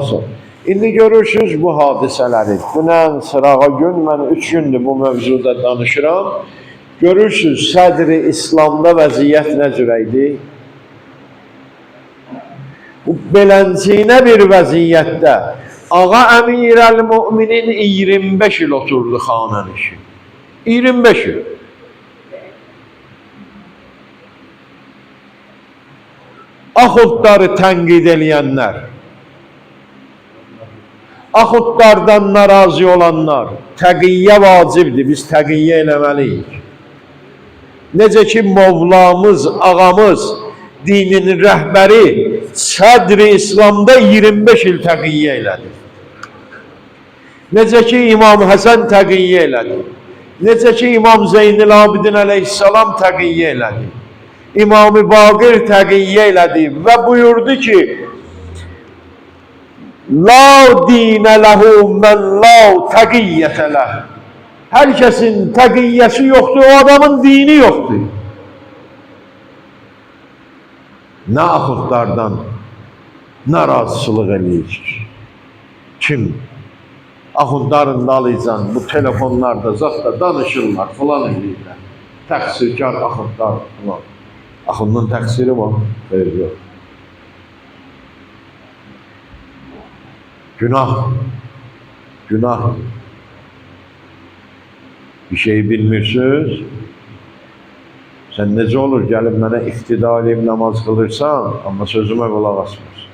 olsun. İndi görürsünüz bu hadisələri. Dünən, sırağa gün, mən 3 gündür bu mövzuda danışıram. Görürsünüz, sədri İslamda vəziyyət nə cürə idi? Bu belənciyinə bir vəziyyətdə Ağa Əmirəl-Müminin 25 il oturdu xanənin işi. 25 il. Axundları tənqid eləyənlər, Axundlardan narazı olanlar, təqiyyə vacibdir, biz təqiyyə eləməliyik. Necə ki, Mövlamız, ağamız, dinin rəhbəri sədri İslamda 25 il təqiyyə elədi. Necə ki, İmam Həsən təqiyyə elədi. Necə ki, İmam Zeynil Abidin əleyhissalam təqiyyə elədi. İmam-ı Baqir təqiyyə elədi və buyurdu ki, La dinə ləhu mən la təqiyyətə ləh. Hər kəsin təqiyyəsi yoxdur, o adamın dini yoxdur. Nə axundlardan narazılıq eləyir? Kim? Axundların dalıcan bu telefonlarda zat da danışırlar, falan eləyirlər. Təqsirkar axundlar falan. Axundun təqsiri var, xeyr yox. Günah, günah. Bir şey bilmirsiniz, sen necə olur, gəlib mənə iftida eləyib namaz qılırsan, amma sözümə qulaq asmıyorsun.